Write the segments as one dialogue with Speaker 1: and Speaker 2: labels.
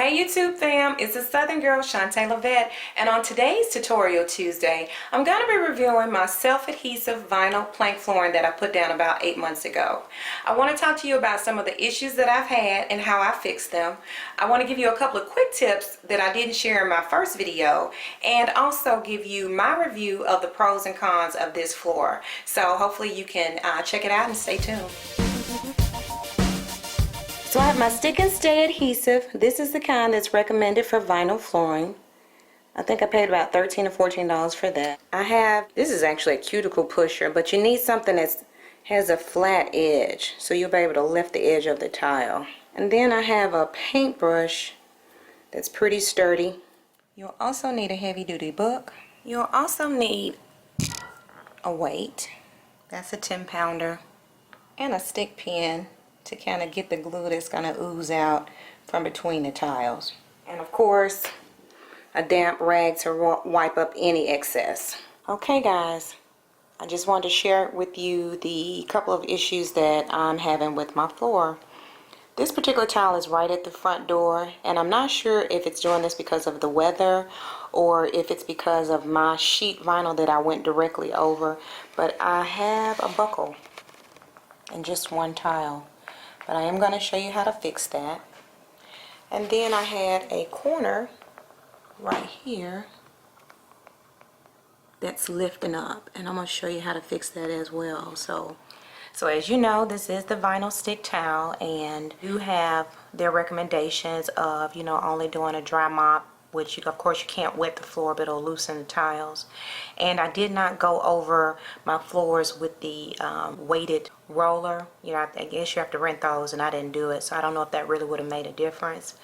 Speaker 1: Hey YouTube fam, it's the Southern Girl Shantae Lavette, and on today's Tutorial Tuesday, I'm going to be reviewing my self-adhesive vinyl plank flooring that I put down about 8 months ago. I want to talk to you about some of the issues that I've had and how I fixed them. I want to give you a couple of quick tips that I didn't share in my first video, and also give you my review of the pros and cons of this floor. So hopefully you can check it out and stay tuned. So I have my stick and stay adhesive. This is the kind that's recommended for vinyl flooring. I think I paid about $13 or $14 for that. This is actually a cuticle pusher, but you need something that has a flat edge, so you'll be able to lift the edge of the tile. And then I have a paintbrush that's pretty sturdy. You'll also need a heavy-duty book. You'll also need a weight. That's a 10-pounder. And a stick pin to kind of get the glue that's going to ooze out from between the tiles. And of course, a damp rag to wipe up any excess. Okay guys, I just wanted to share with you the couple of issues that I'm having with my floor. This particular tile is right at the front door, and I'm not sure if it's doing this because of the weather or if it's because of my sheet vinyl that I went directly over, but I have a buckle in just one tile. But I am going to show you how to fix that. And then I had a corner right here that's lifting up, and I'm going to show you how to fix that as well. So as you know, this is the vinyl stick tile, and you have their recommendations of, only doing a dry mop, which of course you can't wet the floor, but it'll loosen the tiles. And I did not go over my floors with the weighted roller. I guess you have to rent those, and I didn't do it, so I don't know if that really would have made a difference.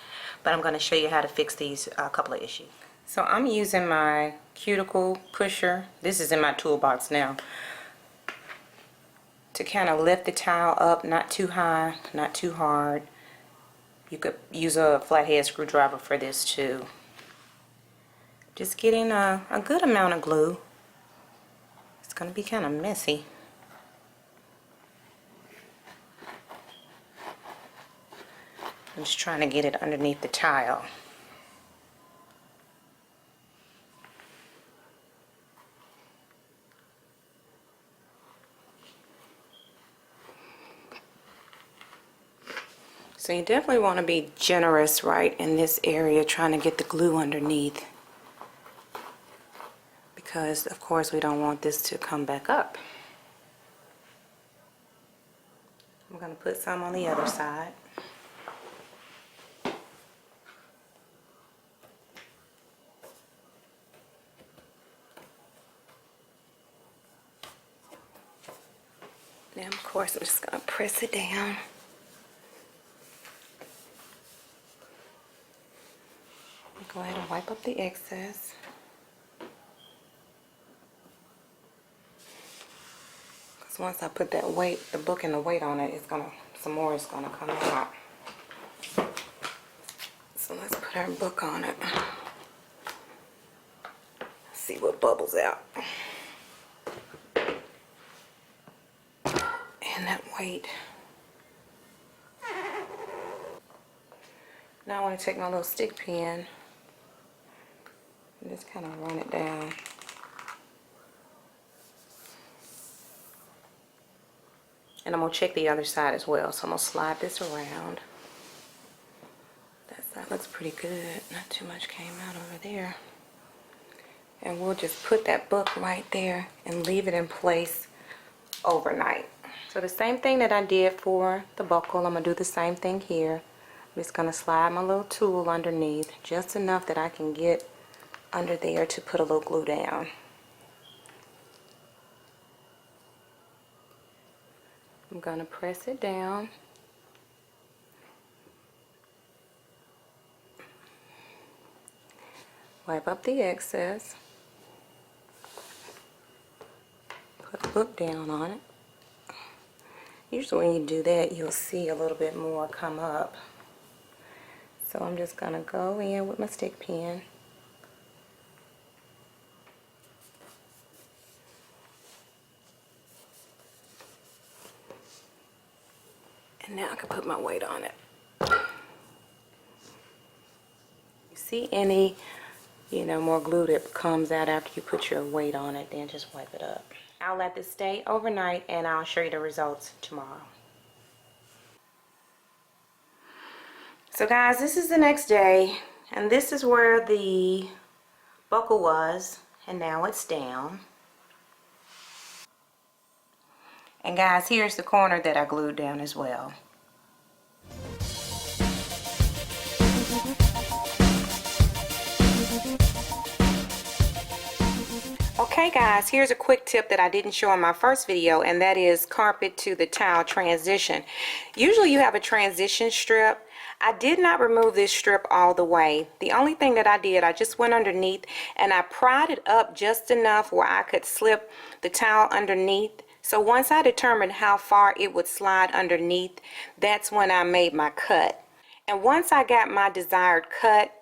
Speaker 1: But I'm going to show you how to fix these couple of issues. So I'm using my cuticle pusher. This is in my toolbox now, to kind of lift the tile up, not too high, not too hard. You could use a flathead screwdriver for this too. Just getting a good amount of glue. It's going to be kind of messy. I'm just trying to get it underneath the tile. So you definitely want to be generous right in this area, trying to get the glue underneath, because of course we don't want this to come back up. I'm going to put some on the other side. Now of course I'm just going to press it down. Go ahead and wipe up the excess. Because once I put that weight, the book and the weight on it, some more is gonna come out. So let's put our book on it. See what bubbles out. And that weight. Now I want to take my little stick pin and just kind of run it down. And I'm going to check the other side as well. So I'm going to slide this around. That side looks pretty good. Not too much came out over there. And we'll just put that book right there and leave it in place overnight. So the same thing that I did for the buckle, I'm going to do the same thing here. I'm just going to slide my little tool underneath, just enough that I can get under there to put a little glue down. I'm going to press it down. Wipe up the excess. Put the book down on it. Usually when you do that, you'll see a little bit more come up. So I'm just going to go in with my stick pin. And now I can put my weight on it. see any, more glue that comes out after you put your weight on it, then just wipe it up. I'll let this stay overnight and I'll show you the results tomorrow. So guys, this is the next day, and this is where the buckle was, and now it's down. And guys, here's the corner that I glued down as well. Okay guys, here's a quick tip that I didn't show in my first video, and that is carpet to the towel transition. Usually you have a transition strip. I did not remove this strip all the way. The only thing that I did, I just went underneath and I pried it up just enough where I could slip the towel underneath. So once I determined how far it would slide underneath, that's when I made my cut. And once I got my desired cut,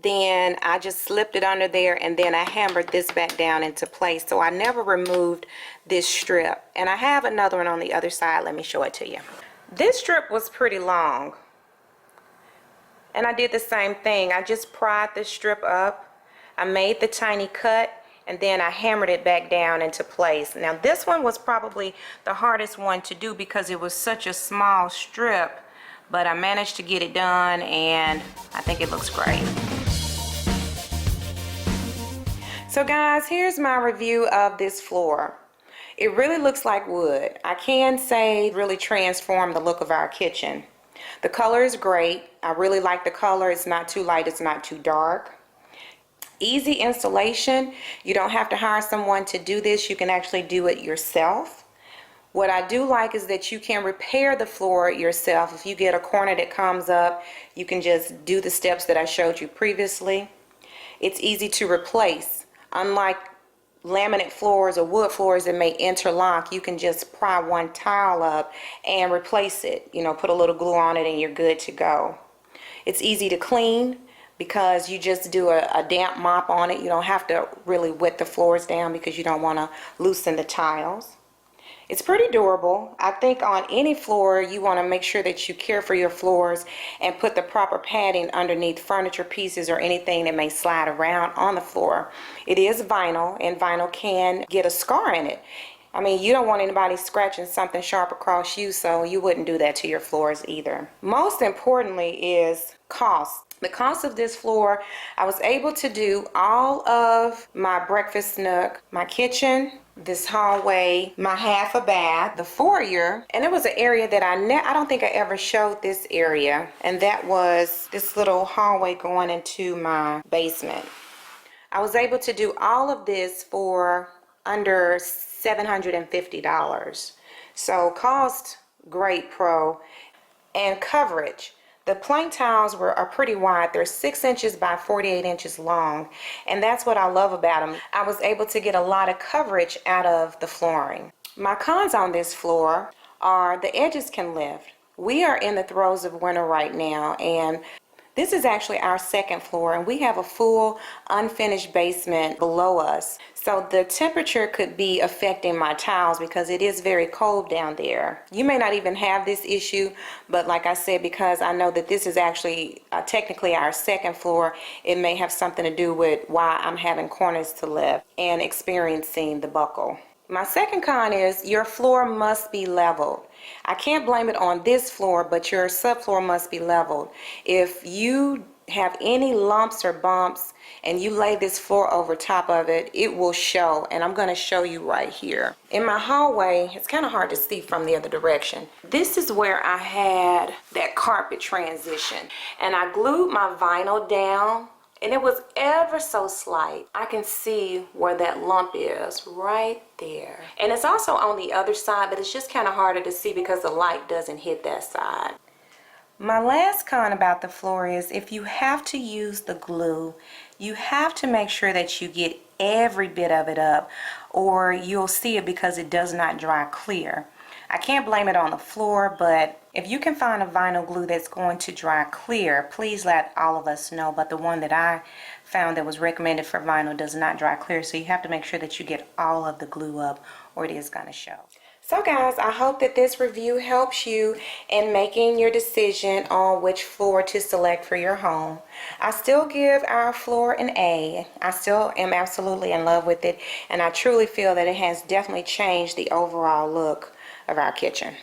Speaker 1: then I just slipped it under there, and then I hammered this back down into place. So I never removed this strip. And I have another one on the other side. Let me show it to you. This strip was pretty long, and I did the same thing. I just pried this strip up, I made the tiny cut, and then I hammered it back down into place. Now this one was probably the hardest one to do because it was such a small strip, but I managed to get it done, and I think it looks great. So guys, here's my review of this floor. It really looks like wood. I can say it really transformed the look of our kitchen. The color is great. I really like the color. It's not too light, it's not too dark. Easy installation. You don't have to hire someone to do this. You can actually do it yourself. What I do like is that you can repair the floor yourself. If you get a corner that comes up, you can just do the steps that I showed you previously. It's easy to replace. Unlike laminate floors or wood floors that may interlock, you can just pry one tile up and replace it. Put a little glue on it and you're good to go. It's easy to clean because you just do a damp mop on it. You don't have to really wet the floors down because you don't want to loosen the tiles. It's pretty durable. I think on any floor you want to make sure that you care for your floors and put the proper padding underneath furniture pieces or anything that may slide around on the floor. It is vinyl, and vinyl can get a scar in it. I mean, you don't want anybody scratching something sharp across you, so you wouldn't do that to your floors either. Most importantly is cost. The cost of this floor, I was able to do all of my breakfast nook, my kitchen, this hallway, my half a bath, the foyer, and it was an area that I don't think I ever showed this area, and that was this little hallway going into my basement. I was able to do all of this for under $750. So cost, great pro, and coverage. The plank tiles are pretty wide. They're 6 inches by 48 inches long, and that's what I love about them. I was able to get a lot of coverage out of the flooring. My cons on this floor are the edges can lift. We are in the throes of winter right now, and this is actually our second floor, and we have a full unfinished basement below us. So the temperature could be affecting my tiles because it is very cold down there. You may not even have this issue, but like I said, because I know that this is actually technically our second floor, it may have something to do with why I'm having corners to lift and experiencing the buckle. My second con is your floor must be leveled. I can't blame it on this floor, but your subfloor must be leveled. If you have any lumps or bumps and you lay this floor over top of it, it will show, and I'm going to show you right here. In my hallway, it's kind of hard to see from the other direction. This is where I had that carpet transition, and I glued my vinyl down, and it was ever so slight. I can see where that lump is right there. And it's also on the other side, but it's just kind of harder to see because the light doesn't hit that side. My last con about the floor is if you have to use the glue, you have to make sure that you get every bit of it up, or you'll see it because it does not dry clear. I can't blame it on the floor, but if you can find a vinyl glue that's going to dry clear, please let all of us know. But the one that I found that was recommended for vinyl does not dry clear, so you have to make sure that you get all of the glue up or it is going to show. So guys, I hope that this review helps you in making your decision on which floor to select for your home. I still give our floor an A. I still am absolutely in love with it, and I truly feel that it has definitely changed the overall look of our kitchen.